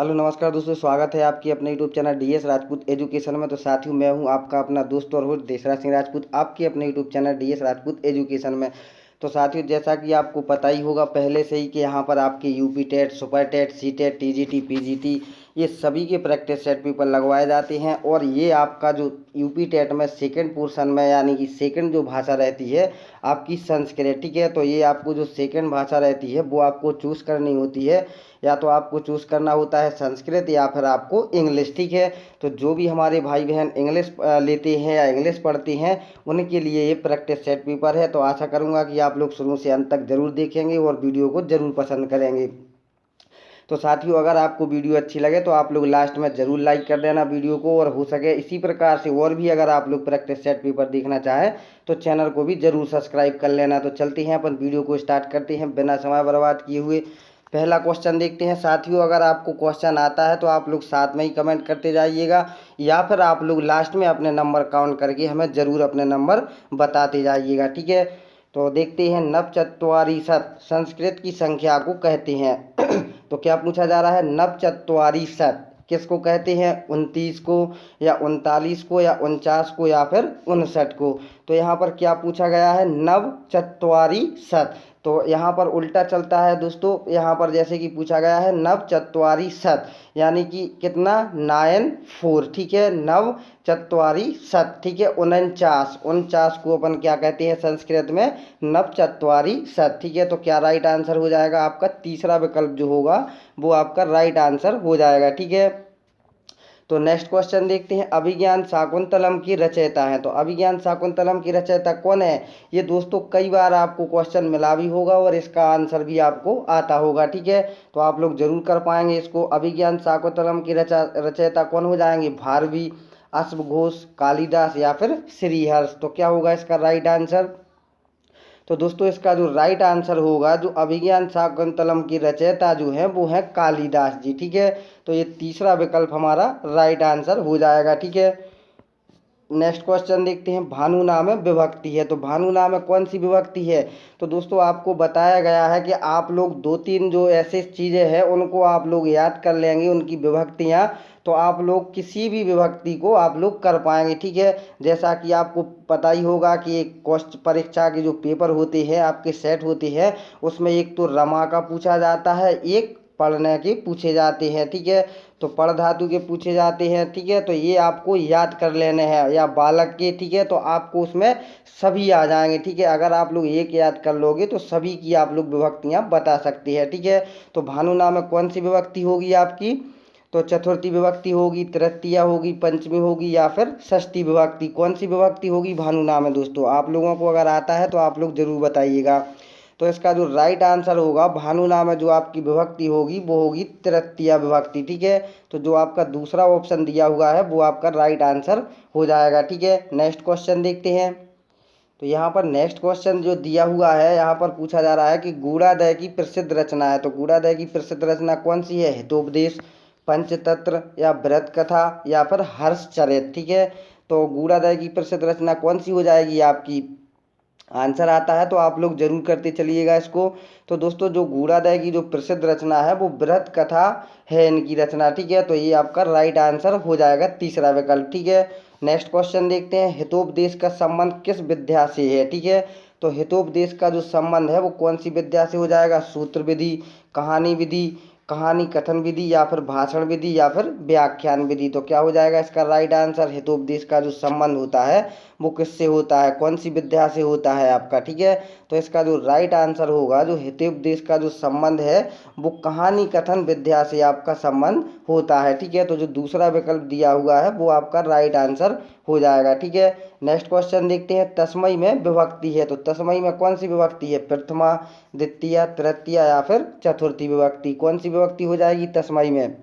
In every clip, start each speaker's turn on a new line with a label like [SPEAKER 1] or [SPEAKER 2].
[SPEAKER 1] Hello नमस्कार दोस्तों, स्वागत है आपकी अपने YouTube channel DS Rajput education में। तो साथियों, मैं हूं आपका अपना दोस्त और होस्ट देशराज सिंह राजपूत, आपके अपने YouTube channel DS Rajput education में। तो साथियों, जैसा कि आपको पता ही होगा पहले से ही कि यहाँ पर आपके UP TET, super TET, C TET, TGT, PGT ये सभी के प्रैक्टिस सेट पेपर लगवाए जाते हैं। और ये आपका जो यूपी टेट में सेकंड पोर्शन में यानी कि सेकंड जो भाषा रहती है आपकी संस्कृत, ठीक है। तो ये आपको जो सेकंड भाषा रहती है वो आपको चूज़ करनी होती है, या तो आपको चूज़ करना होता है संस्कृत या फिर आपको इंग्लिश, ठीक है। तो जो भी हमारे भाई बहन इंग्लिश लेते हैं या इंग्लिश पढ़ते हैं उनके लिए ये प्रैक्टिस सेट पेपर है। तो आशा करूँगा कि आप लोग शुरू से अंत तक ज़रूर देखेंगे और वीडियो को ज़रूर पसंद करेंगे। तो साथियों, अगर आपको वीडियो अच्छी लगे तो आप लोग लास्ट में ज़रूर लाइक कर देना वीडियो को, और हो सके इसी प्रकार से और भी अगर आप लोग प्रैक्टिस सेट पेपर देखना चाहें तो चैनल को भी ज़रूर सब्सक्राइब कर लेना। तो चलते हैं अपन वीडियो को स्टार्ट करते हैं बिना समय बर्बाद किए हुए। पहला क्वेश्चन देखते हैं साथियों। अगर आपको क्वेश्चन आता है तो आप लोग साथ में ही कमेंट करते जाइएगा, या फिर आप लोग लास्ट में अपने नंबर काउंट करके हमें ज़रूर अपने नंबर बताते जाइएगा, ठीक है। तो देखते हैं, नवचत्वारिशत संस्कृत की संख्या को कहते हैं। तो क्या पूछा जा रहा है, नवचत्वारिशत किसको कहते हैं? 29 को, या 39 को, या 49 को, या फिर 59 को। तो यहाँ पर क्या पूछा गया है, नवचत्वारिशत। तो यहाँ पर उल्टा चलता है दोस्तों, यहाँ पर जैसे कि पूछा गया है नवचत्वारिशत यानी कि कितना, 94, ठीक है। नवचत्वारिशत, ठीक है। 49 को अपन क्या कहते हैं संस्कृत में, नवचत्वारिशत, ठीक है। तो क्या राइट आंसर हो जाएगा आपका? तीसरा विकल्प जो होगा वो आपका राइट आंसर हो जाएगा, ठीक है। तो नेक्स्ट क्वेश्चन देखते हैं, अभिज्ञान शाकुंतलम की रचयिता है। तो अभिज्ञान शाकुंतलम की रचयिता कौन है? ये दोस्तों कई बार आपको क्वेश्चन मिला भी होगा और इसका आंसर भी आपको आता होगा, ठीक है। तो आप लोग जरूर कर पाएंगे इसको। अभिज्ञान शाकुंतलम की रचयिता कौन हो जाएंगे? भारवी, अश्वघोष, कालिदास, या फिर श्रीहर्ष। तो क्या होगा इसका राइट आंसर? तो दोस्तों इसका जो राइट आंसर होगा, जो अभिज्ञान शाकुंतलम की रचयिता जो है वो है कालिदास जी, ठीक है। तो ये तीसरा विकल्प हमारा राइट आंसर हो जाएगा, ठीक है। नेक्स्ट क्वेश्चन देखते हैं, भानु नाम में विभक्ति है। तो भानु नाम में कौन सी विभक्ति है? तो दोस्तों आपको बताया गया है कि आप लोग दो तीन जो ऐसे चीज़ें हैं उनको आप लोग याद कर लेंगे, उनकी विभक्तियाँ, तो आप लोग किसी भी विभक्ति को आप लोग कर पाएंगे, ठीक है। जैसा कि आपको पता ही होगा कि एक क्वेश्चन परीक्षा के जो पेपर होते हैं आपके सेट होते हैं उसमें एक तो रमा का पूछा जाता है, एक पढ़ने के पूछे जाते हैं, ठीक है। तो पढ़ धातु के पूछे जाते हैं, ठीक है। तो ये आपको याद कर लेने हैं, या बालक के, ठीक है। तो आपको उसमें सभी आ जाएंगे, ठीक है। अगर आप लोग एक याद कर लोगे तो सभी की आप लोग विभक्तियाँ बता सकते हैं, ठीक है। तो भानु नाम में कौन सी विभक्ति होगी आपकी? तो चतुर्थी विभक्ति होगी, तृतीया होगी, पंचमी होगी, या फिर षष्ठी विभक्ति। कौन सी विभक्ति होगी भानु नाम में? दोस्तों आप लोगों को अगर आता है तो आप लोग जरूर बताइएगा। तो इसका जो राइट आंसर होगा भानु नाम में जो आपकी विभक्ति होगी वो होगी तृतीया विभक्ति, ठीक है। तो जो आपका दूसरा ऑप्शन दिया हुआ है वो आपका राइट आंसर हो जाएगा, ठीक है। नेक्स्ट क्वेश्चन देखते हैं। तो यहाँ पर नेक्स्ट क्वेश्चन जो दिया हुआ है, यहाँ पर पूछा जा रहा है कि गूढ़ादय की प्रसिद्ध रचना है। तो गूढ़ादय की प्रसिद्ध रचना कौन सी है? हितोपदेश, पंचतंत्र, या बृहत कथा, या फिर हर्षचरित, ठीक है। तो गूढ़ादय की प्रसिद्ध रचना कौन सी हो जाएगी आपकी? आंसर आता है तो आप लोग जरूर करते चलिएगा इसको। तो दोस्तों जो गूढ़ादय की जो प्रसिद्ध रचना है वो बृहत कथा है इनकी रचना, ठीक है। तो ये आपका राइट आंसर हो जाएगा, तीसरा विकल्प, ठीक है। नेक्स्ट क्वेश्चन देखते हैं, हितोपदेश का संबंध किस विद्या से है, ठीक है। तो हितोपदेश का जो संबंध है वो कौन सी विद्या से हो जाएगा? सूत्र विधि, कहानी विधि, कहानी कथन विधि, या फिर भाषण विधि, या फिर व्याख्यान विधि। तो क्या हो जाएगा इसका राइट आंसर? हितोपदेश का जो संबंध होता है वो किससे होता है, कौन सी विद्या से होता है आपका, ठीक है। तो इसका जो राइट आंसर होगा, जो हितोपदेश का जो संबंध है वो कहानी कथन विद्या से आपका संबंध होता है, ठीक है। तो जो दूसरा विकल्प दिया हुआ है वो आपका राइट आंसर हो जाएगा, ठीक है। नेक्स्ट क्वेश्चन देखते हैं, तस्मई में विभक्ति है। तो तस्मई में कौन सी विभक्ति है? प्रथमा, द्वितीय, तृतीया, या फिर चतुर्थी विभक्ति। कौन सी विभक्ति हो जाएगी तस्मई में?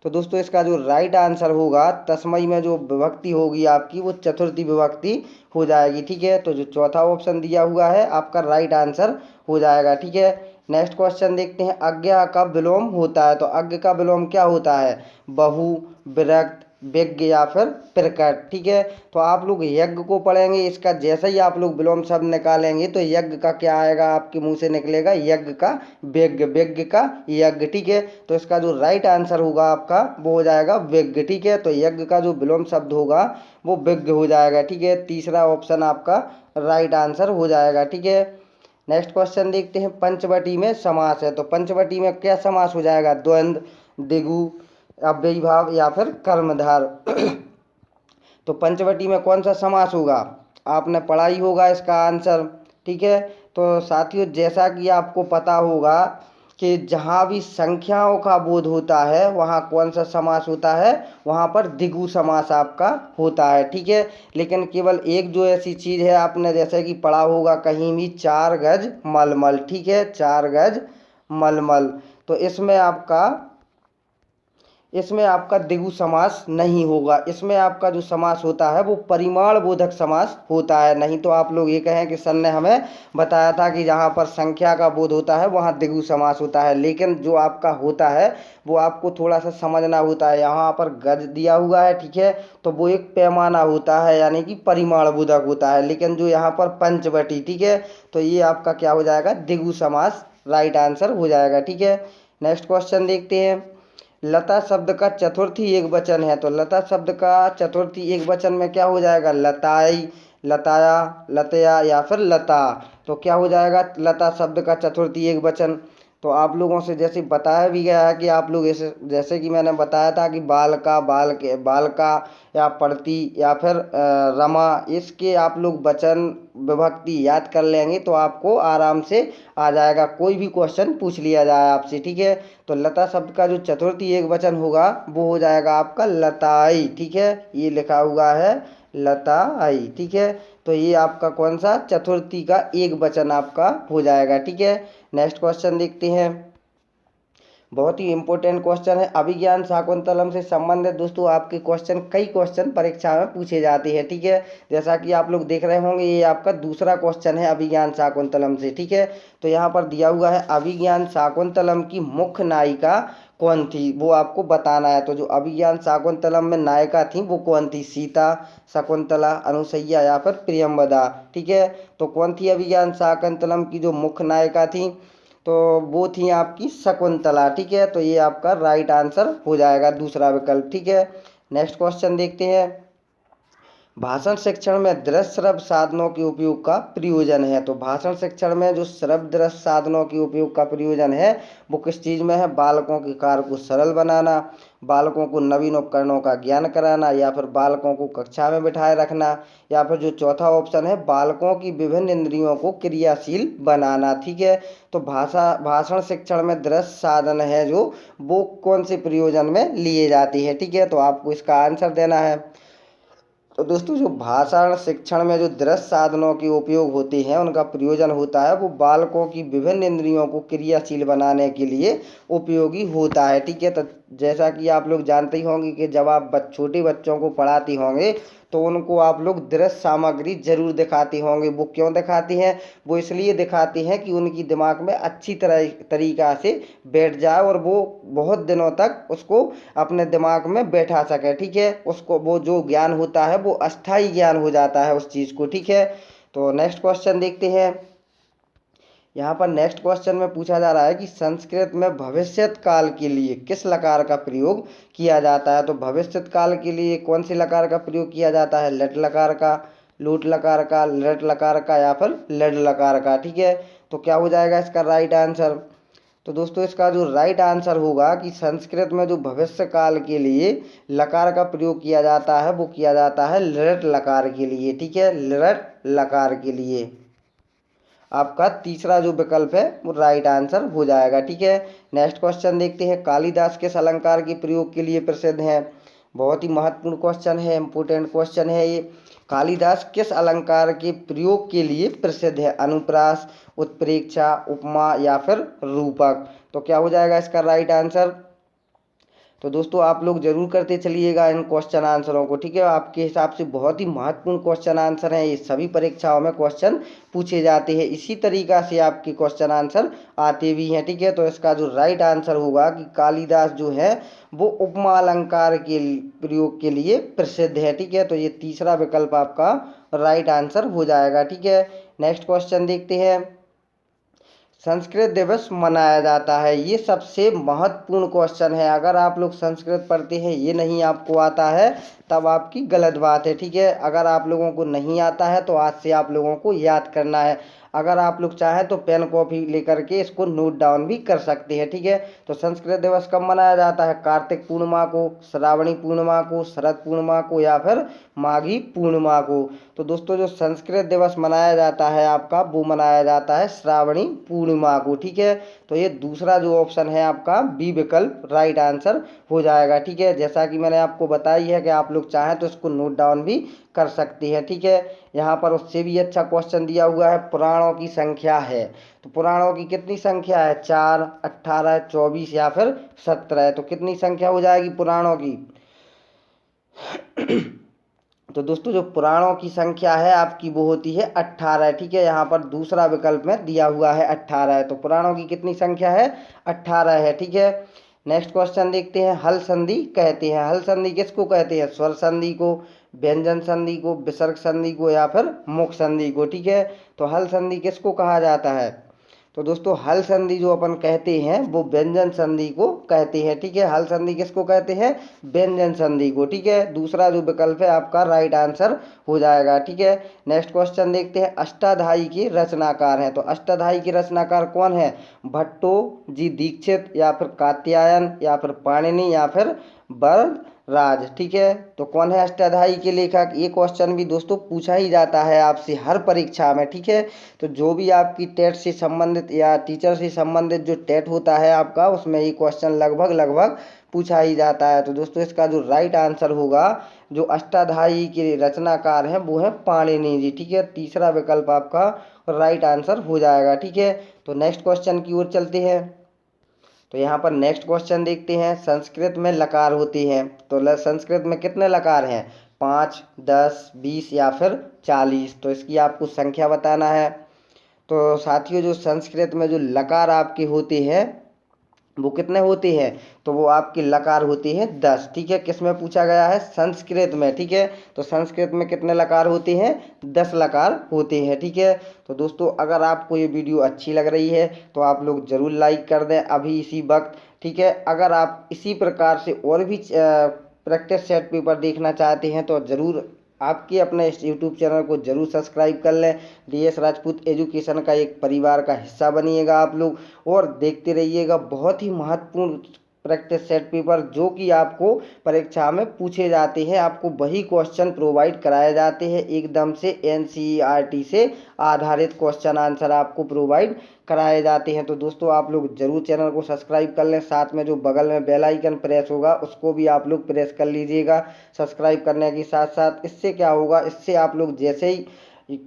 [SPEAKER 1] तो दोस्तों इसका जो राइट आंसर होगा, तस्मई में जो विभक्ति होगी आपकी वो चतुर्थी विभक्ति हो जाएगी, ठीक है। तो जो चौथा ऑप्शन दिया हुआ है आपका राइट आंसर हो जाएगा, ठीक है। नेक्स्ट क्वेश्चन देखते हैं, अज्ञा का विलोम होता है। तो अज्ञ का विलोम क्या होता है? बहु, विरक्त, विज्ञ या फिर प्रकट। ठीक है, तो आप लोग यज्ञ को पढ़ेंगे, इसका जैसे ही आप लोग विलोम शब्द निकालेंगे तो यज्ञ का क्या आएगा, आपके मुंह से निकलेगा यज्ञ का विज्ञ, विज्ञ का यज्ञ। ठीक है, तो इसका जो राइट आंसर होगा आपका वो हो जाएगा विज्ञ। ठीक है, तो यज्ञ का जो विलोम शब्द होगा वो विज्ञ हो जाएगा। ठीक है, तीसरा ऑप्शन आपका राइट आंसर हो जाएगा। ठीक है, नेक्स्ट क्वेश्चन देखते हैं। पंचवटी में समास है, तो पंचवटी में क्या समास हो जाएगा, द्वंद्व, द्विगु, अव्ययीभाव या फिर कर्मधार। तो पंचवटी में कौन सा समास होगा, आपने पढ़ा ही होगा इसका आंसर। ठीक है, तो साथियों जैसा कि आपको पता होगा कि जहाँ भी संख्याओं का बोध होता है वहाँ कौन सा समास होता है, वहाँ पर द्विगु समास आपका होता है। ठीक है, लेकिन केवल एक जो ऐसी चीज़ है, आपने जैसे कि पढ़ा होगा कहीं भी, 4 गज मलमल। ठीक है, 4 गज मलमल, तो इसमें आपका द्विगु समास नहीं होगा। इसमें आपका जो समास होता है वो परिमाण बोधक समास होता है। नहीं तो आप लोग ये कहें कि सर ने हमें बताया था कि जहाँ पर संख्या का बोध होता है वहाँ द्विगु समास होता है, लेकिन जो आपका होता है वो आपको थोड़ा सा समझना होता है। यहाँ पर गज दिया हुआ है, ठीक है, तो वो एक पैमाना होता है, यानी कि परिमाण बोधक होता है। लेकिन जो यहाँ पर पंचवटी, ठीक है, तो ये आपका क्या हो जाएगा, द्विगु समास राइट आंसर हो जाएगा। ठीक है, नेक्स्ट क्वेश्चन देखते हैं। लता शब्द का चतुर्थी एक वचन है, तो लता शब्द का चतुर्थी एक वचन में क्या हो जाएगा, लताई, लताया, लतया या फिर लता। तो क्या हो जाएगा लता शब्द का चतुर्थी एक वचन। तो आप लोगों से जैसे बताया भी गया है कि आप लोग ऐसे, जैसे कि मैंने बताया था कि बालका, बालका या पढ़ती या फिर रमा, इसके आप लोग वचन विभक्ति याद कर लेंगे तो आपको आराम से आ जाएगा, कोई भी क्वेश्चन पूछ लिया जाए आपसे। ठीक है, तो लता शब्द का जो चतुर्थी एक वचन होगा वो हो जाएगा आपका लताई। ठीक है, ये लिखा हुआ है लताई। ठीक है, तो ये आपका कौन सा, चतुर्थी का एक वचन आपका हो जाएगा। ठीक है, नेक्स्ट क्वेश्चन देखते हैं। बहुत ही इंपॉर्टेंट क्वेश्चन है, अभिज्ञान शाकुंतलम से संबंधित दोस्तों आपके क्वेश्चन, कई क्वेश्चन परीक्षा में पूछे जाते हैं। ठीक है, जैसा कि आप लोग देख रहे होंगे ये आपका दूसरा क्वेश्चन है अभिज्ञान शाकुंतलम से। ठीक है, तो यहाँ पर दिया हुआ है अभिज्ञान शाकुंतलम की मुख्य नायिका कौन थी, वो आपको बताना है। तो जो अभिज्ञान शाकुंतलम में नायिका थी वो कौन थी, सीता, शकुंतला, अनुसैया या फिर प्रियंवदा। ठीक है, तो कौन थी अभिज्ञान शाकुंतलम की जो मुख्य नायिका थी, तो वो थी आपकी शकुंतला। ठीक है, तो ये आपका राइट आंसर हो जाएगा, दूसरा विकल्प। ठीक है, नेक्स्ट क्वेश्चन देखते हैं। भाषण शिक्षण में दृश्य श्रव्य साधनों के उपयोग का प्रयोजन है, तो भाषण शिक्षण में जो श्रव्य दृश्य साधनों के उपयोग का प्रयोजन है वो किस चीज़ में है, बालकों के कार्य को सरल बनाना, बालकों को नवीन उपकरणों का ज्ञान कराना, या फिर बालकों को कक्षा में बिठाए रखना, या फिर जो चौथा ऑप्शन है बालकों की विभिन्न इंद्रियों को क्रियाशील बनाना। ठीक है, तो भाषण शिक्षण में दृश्य साधन है जो, वो कौन से प्रयोजन में लिए जाती है। ठीक है, तो आपको इसका आंसर देना है। तो दोस्तों जो भाषण शिक्षण में जो दृश्य साधनों के उपयोग होते हैं उनका प्रयोजन होता है वो बालकों की विभिन्न इंद्रियों को क्रियाशील बनाने के लिए उपयोगी होता है। ठीक है, तो जैसा कि आप लोग जानते ही होंगे कि जब आप छोटे बच्चों को पढ़ाते होंगे तो उनको आप लोग दृश्य सामग्री जरूर दिखाते होंगे। वो क्यों दिखाती हैं, वो इसलिए दिखाती हैं कि उनकी दिमाग में अच्छी तरीका से बैठ जाए और वो बहुत दिनों तक उसको अपने दिमाग में बैठा सके। ठीक है, उसको वो जो ज्ञान होता है वो अस्थाई ज्ञान हो जाता है उस चीज़ को। ठीक है, तो नेक्स्ट क्वेश्चन देखते हैं। यहाँ पर नेक्स्ट क्वेश्चन में पूछा जा रहा है कि संस्कृत में भविष्यत काल के लिए किस लकार का प्रयोग किया जाता है। तो भविष्यत काल के लिए कौन सी लकार का प्रयोग किया जाता है, लट लकार का, लूट लकार का, लट लकार का या फिर लड लकार का। ठीक है, तो क्या हो जाएगा इसका राइट आंसर। तो दोस्तों इसका जो राइट आंसर होगा कि संस्कृत में जो भविष्य काल के लिए लकार का प्रयोग किया जाता है वो किया जाता है लृट लकार के लिए। ठीक है, लृट लकार के लिए आपका तीसरा जो विकल्प है वो राइट आंसर हो जाएगा। ठीक है, नेक्स्ट क्वेश्चन देखते हैं। कालिदास किस अलंकार के प्रयोग के लिए प्रसिद्ध हैं, बहुत ही महत्वपूर्ण क्वेश्चन है, इंपोर्टेंट क्वेश्चन है ये। कालिदास किस अलंकार के प्रयोग के लिए प्रसिद्ध है, अनुप्रास, उत्प्रेक्षा, उपमा या फिर रूपक। तो क्या हो जाएगा इसका राइट आंसर। तो दोस्तों आप लोग जरूर करते चलिएगा इन क्वेश्चन आंसरों को, ठीक है। आपके हिसाब से बहुत ही महत्वपूर्ण क्वेश्चन आंसर हैं, ये सभी परीक्षाओं में क्वेश्चन पूछे जाते हैं, इसी तरीका से आपके क्वेश्चन आंसर आते भी हैं, ठीक है। तो इसका जो राइट आंसर होगा कि कालिदास जो है वो उपमा अलंकार के प्रयोग के लिए प्रसिद्ध है, ठीक है। तो ये तीसरा विकल्प आपका राइट आंसर हो जाएगा, ठीक है। नेक्स्ट क्वेश्चन देखते हैं। संस्कृत दिवस मनाया जाता है, ये सबसे महत्वपूर्ण क्वेश्चन है। अगर आप लोग संस्कृत पढ़ते हैं, ये नहीं आपको आता है, तब आपकी गलत बात है, ठीक है। अगर आप लोगों को नहीं आता है तो आज से आप लोगों को याद करना है। अगर आप लोग चाहें तो पेन कॉपी लेकर के इसको नोट डाउन भी कर सकते हैं, ठीक है। तो संस्कृत दिवस कब मनाया जाता है? कार्तिक पूर्णिमा को, श्रावणी पूर्णिमा को, शरद पूर्णिमा को या फिर माघी पूर्णिमा को। तो दोस्तों जो संस्कृत दिवस मनाया जाता है आपका, वो मनाया जाता है श्रावणी पूर्णिमा को, ठीक है। तो ये दूसरा जो ऑप्शन है आपका बी विकल्प राइट आंसर हो जाएगा, ठीक है। जैसा कि मैंने आपको बताई है कि आप लोग चाहें तो इसको नोट डाउन भी कर सकते हैं, ठीक है। यहाँ पर उससे भी अच्छा क्वेश्चन दिया हुआ है, पुराणों की संख्या है। तो पुराणों की कितनी संख्या है? 4, 18, 24 या फिर 17। तो कितनी संख्या हो जाएगी पुराणों की? तो दोस्तों जो पुराणों की संख्या है आपकी वो होती है 18, ठीक है। यहाँ पर दूसरा विकल्प में दिया हुआ है 18, तो पुराणों की कितनी संख्या है? 18 है, ठीक है। नेक्स्ट क्वेश्चन देखते हैं। हल संधि कहते हैं, हल संधि किसको कहते हैं? स्वर संधि को, व्यंजन संधि को, विसर्ग संधि को या फिर मुख संधि को, ठीक है। तो हल संधि किसको कहा जाता है? तो दोस्तों हल संधि जो अपन कहते हैं वो व्यंजन संधि को कहते हैं, ठीक है। हल संधि किसको कहते हैं? व्यंजन संधि को, ठीक है। दूसरा जो विकल्प है आपका राइट आंसर हो जाएगा, ठीक है। नेक्स्ट क्वेश्चन देखते हैं। अष्टाध्यायी के रचनाकार हैं, तो अष्टाध्यायी के रचनाकार कौन है? भट्टो जी दीक्षित या फिर कात्यायन या फिर पाणिनि या फिर वरराज, ठीक है। तो कौन है अष्टाध्यायी के लेखक? ये क्वेश्चन भी दोस्तों पूछा ही जाता है आपसे हर परीक्षा में, ठीक है। तो जो भी आपकी टेट से संबंधित या टीचर से संबंधित जो टेट होता है आपका, उसमें ये क्वेश्चन लगभग पूछा ही जाता है। तो दोस्तों इसका जो राइट आंसर होगा, जो अष्टाध्यायी के रचनाकार हैं वो है पाणिनि जी, ठीक है। तीसरा विकल्प आपका राइट आंसर हो जाएगा, ठीक है। तो नेक्स्ट क्वेश्चन की ओर चलते हैं। तो यहाँ पर नेक्स्ट क्वेश्चन देखते हैं। संस्कृत में लकार होते हैं, तो संस्कृत में कितने लकार हैं? 5, 10, 20 या फिर 40। तो इसकी आपको संख्या बताना है। तो साथियों जो संस्कृत में जो लकार आपके होते हैं वो कितने होते हैं? तो वो आपके लकार होते हैं 10, ठीक है। किस में पूछा गया है? संस्कृत में, ठीक है। तो संस्कृत में कितने लकार होते हैं? 10 लकार होते हैं, ठीक है। तो दोस्तों अगर आपको ये वीडियो अच्छी लग रही है तो आप लोग ज़रूर लाइक कर दें अभी इसी वक्त, ठीक है। अगर आप इसी प्रकार से और भी प्रैक्टिस सेट पेपर देखना चाहते हैं तो ज़रूर आपके अपने इस यूट्यूब चैनल को जरूर सब्सक्राइब कर लें। डीएस राजपूत एजुकेशन का एक परिवार का हिस्सा बनिएगा आप लोग, और देखते रहिएगा बहुत ही महत्वपूर्ण प्रैक्टिस सेट पेपर जो कि आपको परीक्षा में पूछे जाते हैं। आपको वही क्वेश्चन प्रोवाइड कराए जाते हैं, एकदम से एनसीईआरटी से आधारित क्वेश्चन आंसर आपको प्रोवाइड कराए जाते हैं। तो दोस्तों आप लोग जरूर चैनल को सब्सक्राइब कर लें, साथ में जो बगल में बेल आइकन प्रेस होगा उसको भी आप लोग प्रेस कर लीजिएगा सब्सक्राइब करने के साथ साथ। इससे क्या होगा, इससे आप लोग जैसे ही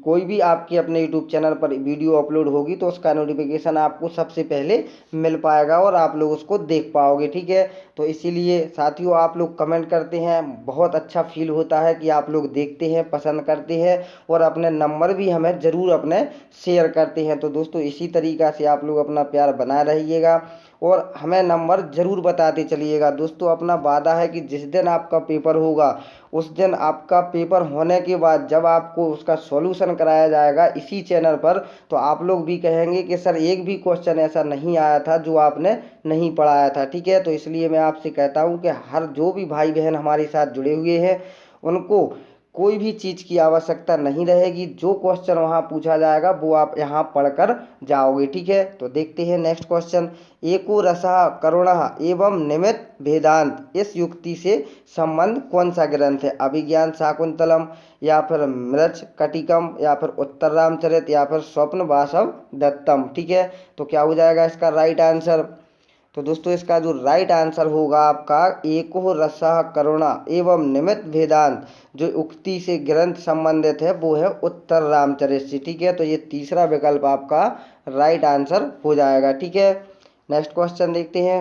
[SPEAKER 1] कोई भी आपके अपने यूट्यूब चैनल पर वीडियो अपलोड होगी तो उसका नोटिफिकेशन आपको सबसे पहले मिल पाएगा और आप लोग उसको देख पाओगे, ठीक है। तो इसीलिए साथियों आप लोग कमेंट करते हैं, बहुत अच्छा फील होता है कि आप लोग देखते हैं, पसंद करते हैं और अपने नंबर भी हमें ज़रूर अपने शेयर करते हैं। तो दोस्तों इसी तरीक़ा से आप लोग अपना प्यार बनाए रहिएगा और हमें नंबर ज़रूर बताते चलिएगा। दोस्तों अपना वादा है कि जिस दिन आपका पेपर होगा उस दिन आपका पेपर होने के बाद जब आपको उसका सॉल्यूशन कराया जाएगा इसी चैनल पर, तो आप लोग भी कहेंगे कि सर एक भी क्वेश्चन ऐसा नहीं आया था जो आपने नहीं पढ़ाया था, ठीक है। तो इसलिए मैं आपसे कहता हूँ कि हर जो भी भाई बहन हमारे साथ जुड़े हुए हैं उनको कोई भी चीज़ की आवश्यकता नहीं रहेगी, जो क्वेश्चन वहाँ पूछा जाएगा वो आप यहाँ पढ़कर जाओगे, ठीक है। तो देखते हैं नेक्स्ट क्वेश्चन। एको रसः करुणः एवं निमित्त भेदांत, इस युक्ति से संबंध कौन सा ग्रंथ है? अभिज्ञान शाकुंतलम या फिर मृच्छ कटिकम या फिर उत्तर रामचरित या फिर स्वप्न वासव दत्तम, ठीक है। तो क्या हो जाएगा इसका राइट आंसर? तो दोस्तों इसका जो राइट आंसर होगा आपका एको रसः करुणा एवं निमित्त भेदांत, जो उक्ति से ग्रंथ संबंधित है वो है उत्तर रामचरित से, ठीक है। तो ये तीसरा विकल्प आपका राइट आंसर हो जाएगा, ठीक है। नेक्स्ट क्वेश्चन देखते हैं।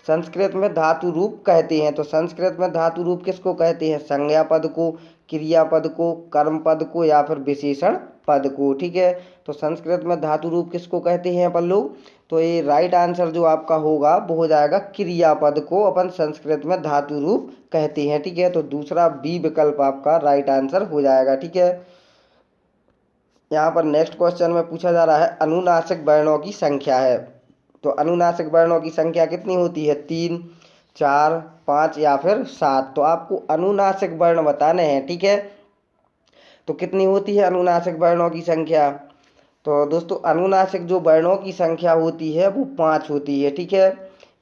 [SPEAKER 1] संस्कृत में धातु रूप कहते हैं। तो संस्कृत में धातु रूप किसको कहते हैं? संज्ञा पद को, क्रियापद को, कर्म पद को या फिर विशेषण पद को। ठीक है, तो संस्कृत में धातु रूप किसको कहते हैं अपन लोग? तो ये राइट आंसर जो आपका होगा वो हो जाएगा क्रियापद को अपन संस्कृत में धातु रूप कहते हैं। ठीक है, तो दूसरा बी विकल्प आपका राइट आंसर हो जाएगा। ठीक है, यहाँ पर नेक्स्ट क्वेश्चन में पूछा जा रहा है अनुनासिक वर्णों की संख्या है। तो अनुनासिक वर्णों की संख्या कितनी होती है? 3, 4, 5 या फिर 7। तो आपको अनुनासिक वर्ण बताने हैं। ठीक है, तो कितनी होती है अनुनासिक वर्णों की संख्या? तो दोस्तों अनुनासिक जो वर्णों की संख्या होती है वो 5 होती है। ठीक है,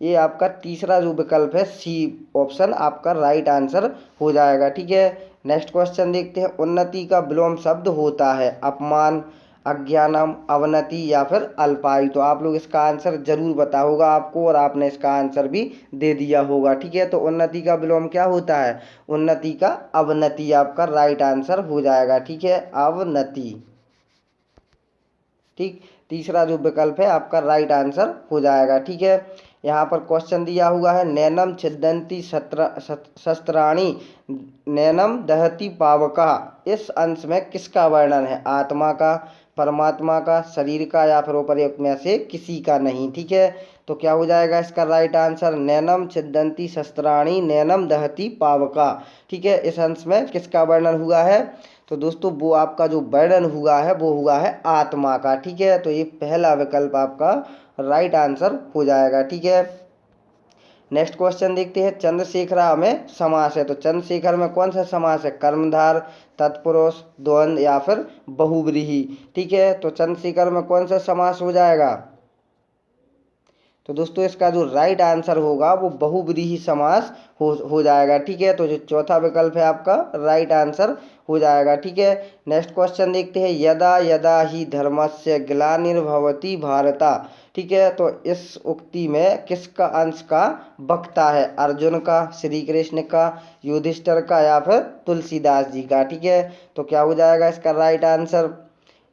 [SPEAKER 1] ये आपका तीसरा जो विकल्प है सी ऑप्शन आपका राइट आंसर हो जाएगा। ठीक है, नेक्स्ट क्वेश्चन देखते हैं। उन्नति का विलोम शब्द होता है अपमान, अज्ञानम, अवनति या फिर अल्पायु। तो आप लोग इसका आंसर जरूर पता होगा आपको और आपने इसका आंसर भी दे दिया होगा। ठीक है, तो उन्नति का विलोम क्या होता है? उन्नति का अवनति आपका राइट आंसर हो जाएगा। ठीक है, अवनति। ठीक, तीसरा जो विकल्प है आपका राइट आंसर हो जाएगा। ठीक है, यहाँ पर क्वेश्चन दिया हुआ है नैनम छिदन्ति शस्त्राणि नैनम दहति पावका। इस अंश में किसका वर्णन है? आत्मा का, परमात्मा का, शरीर का या फिर उपर्युक्त में से किसी का नहीं। ठीक है, तो क्या हो जाएगा इसका राइट आंसर? नैनम छिदन्ति शस्त्राणि नैनम दहति पावका। ठीक है, इस अंश में किसका वर्णन हुआ है? तो दोस्तों वो आपका जो वर्णन हुआ है वो हुआ है आत्मा का। ठीक है, तो ये पहला विकल्प आपका राइट आंसर हो जाएगा। ठीक है, नेक्स्ट क्वेश्चन देखते हैं। चंद्रशेखरा में समास है। तो चंद्रशेखर में कौन सा समास है? कर्मधार, तत्पुरुष, द्वंद्व या फिर बहुव्रीहि। ठीक है, तो चंद्रशेखर में कौन सा समास हो जाएगा? तो दोस्तों इसका जो राइट आंसर होगा वो बहुव्रीहि समास हो जाएगा। ठीक है, तो जो चौथा विकल्प है आपका राइट आंसर हो जाएगा। ठीक है, नेक्स्ट क्वेश्चन देखते हैं। यदा यदा ही धर्मस्य ग्लानिर्भवति भारता। ठीक है, तो इस उक्ति में किसका अंश का वक्ता है? अर्जुन का, श्री कृष्ण का, युधिष्ठिर का या फिर तुलसीदास जी का। ठीक है, तो क्या हो जाएगा इसका राइट आंसर?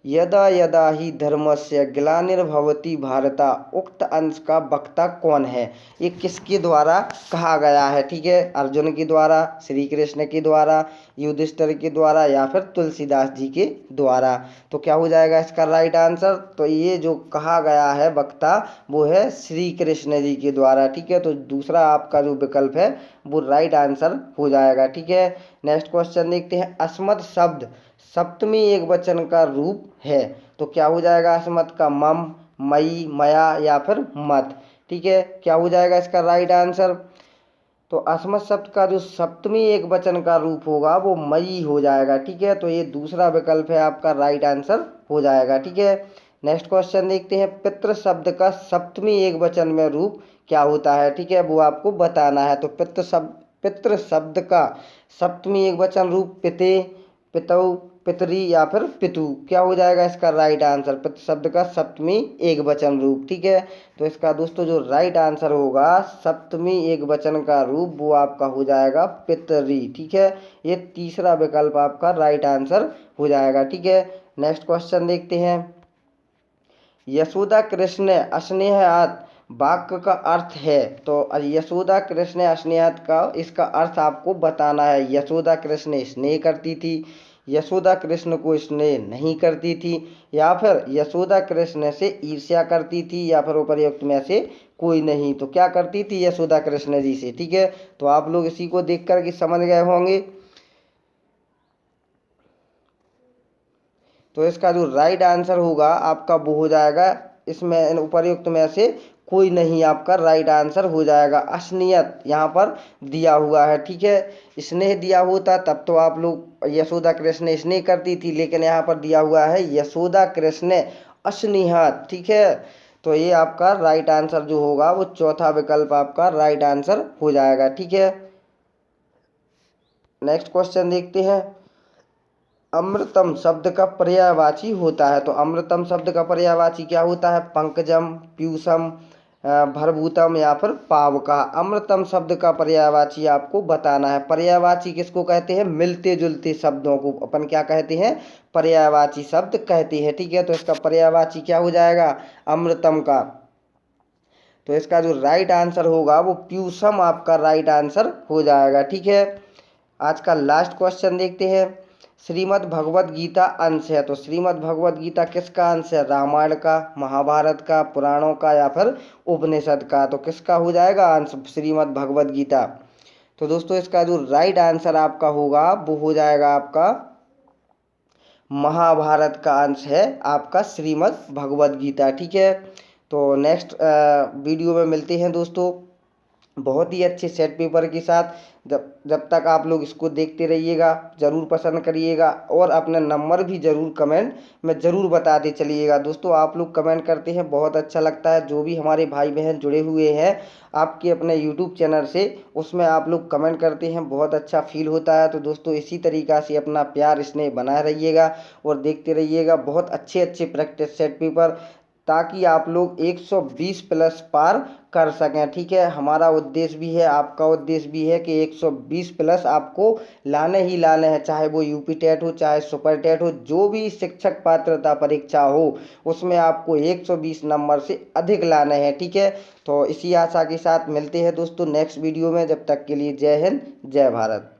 [SPEAKER 1] यदा यदा ही धर्मस्य ग्लानिर्भवति भारता, उक्त अंश का वक्ता कौन है? ये किसके द्वारा कहा गया है? ठीक है, अर्जुन के द्वारा, श्री कृष्ण के द्वारा, युधिष्ठिर के द्वारा या फिर तुलसीदास जी के द्वारा। तो क्या हो जाएगा इसका राइट आंसर? तो ये जो कहा गया है वक्ता वो है श्री कृष्ण जी के द्वारा। ठीक है, तो दूसरा आपका जो विकल्प है वो राइट आंसर हो जाएगा। ठीक है, नेक्स्ट क्वेश्चन देखते हैं। अस्मत् शब्द सप्तमी एक वचन का रूप है। तो क्या हो जाएगा अस्मत् का? मम, मई, मया या फिर मत। ठीक है, क्या हो जाएगा इसका राइट आंसर? तो अस्मत् शब्द का जो सप्तमी एक वचन का रूप होगा वो मई हो जाएगा। ठीक है, तो ये दूसरा विकल्प है आपका राइट आंसर हो जाएगा। ठीक है, नेक्स्ट क्वेश्चन देखते हैं। पितृ शब्द का सप्तमी एक वचन में रूप क्या होता है? ठीक है, वो आपको बताना है। तो पितृ शब्द का सप्तमी एक वचन रूप पिते, पितौ, पितरी या फिर पितु। क्या हो जाएगा इसका राइट आंसर? पितृ शब्द का सप्तमी एक वचन रूप। ठीक है, तो इसका दोस्तों जो राइट आंसर होगा सप्तमी एक वचन का रूप वो आपका हो जाएगा पितरी। ठीक है, ये तीसरा विकल्प आपका राइट आंसर हो जाएगा। ठीक है, नेक्स्ट क्वेश्चन देखते हैं। यशोदा कृष्ण स्नेहात वाक्य का अर्थ है। तो यशोदा कृष्ण स्नेहात का इसका अर्थ आपको बताना है। यशोदा कृष्ण स्नेह करती थी, यशोदा कृष्ण को स्नेह नहीं करती थी या फिर यशोदा कृष्ण से ईर्ष्या करती थी या फिर उपर्युक्त में से कोई नहीं। तो क्या करती थी यशोदा कृष्ण जी से? ठीक है, तो आप लोग इसी को देख कर के समझ गए होंगे। तो इसका जो राइट आंसर होगा आपका वो हो जाएगा इसमें उपर्युक्त में से कोई नहीं आपका राइट आंसर हो जाएगा। असनियत यहाँ पर दिया हुआ है। ठीक है, स्नेह दिया होता तब तो आप लोग यशोदा कृष्ण स्नेह करती थी, लेकिन यहाँ पर दिया हुआ है यशोदा कृष्ण असनिहत। ठीक है, तो ये आपका राइट आंसर जो होगा वो चौथा विकल्प आपका राइट आंसर हो जाएगा। ठीक है, नेक्स्ट क्वेश्चन देखते हैं। अमृतम शब्द का पर्यायवाची होता है। तो अमृतम शब्द का पर्यायवाची क्या होता है? पंकजम, पीयूषम, भरभूतम या फिर पावका। अमृतम शब्द का पर्यायवाची आपको बताना है। पर्यायवाची किसको कहते हैं? मिलते जुलते शब्दों को अपन क्या कहते हैं? पर्यायवाची शब्द कहते हैं। ठीक है, तो इसका पर्यायवाची क्या हो जाएगा अमृतम का? तो इसका जो राइट आंसर होगा वो प्यूसम आपका राइट आंसर हो जाएगा। ठीक है, आज का लास्ट क्वेश्चन देखते हैं। श्रीमद् भगवत गीता अंश है, तो श्रीमद् भगवत गीता किसका अंश है? रामायण का, महाभारत का, पुराणों का या फिर उपनिषद का? तो किसका हो जाएगा अंश श्रीमद् भगवत गीता? तो दोस्तों इसका जो राइट आंसर आपका होगा वो हो जाएगा आपका महाभारत का अंश है आपका श्रीमद् भगवत गीता। ठीक है, तो नेक्स्ट वीडियो में मिलते हैं दोस्तों बहुत ही अच्छे सेट पेपर के साथ। जब जब तक आप लोग इसको देखते रहिएगा, ज़रूर पसंद करिएगा और अपना नंबर भी ज़रूर कमेंट में ज़रूर बताते चलिएगा। दोस्तों आप लोग कमेंट करते हैं, बहुत अच्छा लगता है। जो भी हमारे भाई बहन जुड़े हुए हैं आपके अपने यूट्यूब चैनल से, उसमें आप लोग कमेंट करते हैं, बहुत अच्छा फील होता है। तो दोस्तों इसी तरीक़ा से अपना प्यार स्नेह बनाए रहिएगा और देखते रहिएगा बहुत अच्छे अच्छे प्रैक्टिस सेट पेपर, ताकि आप लोग 120 प्लस पार कर सकें। ठीक है, हमारा उद्देश्य भी है, आपका उद्देश्य भी है कि 120 प्लस आपको लाने ही लाने हैं, चाहे वो यूपी टेट हो, चाहे सुपर टेट हो, जो भी शिक्षक पात्रता परीक्षा हो उसमें आपको 120 नंबर से अधिक लाने हैं। ठीक है, तो इसी आशा के साथ मिलते हैं दोस्तों नेक्स्ट वीडियो में। जब तक के लिए जय हिंद, जय भारत।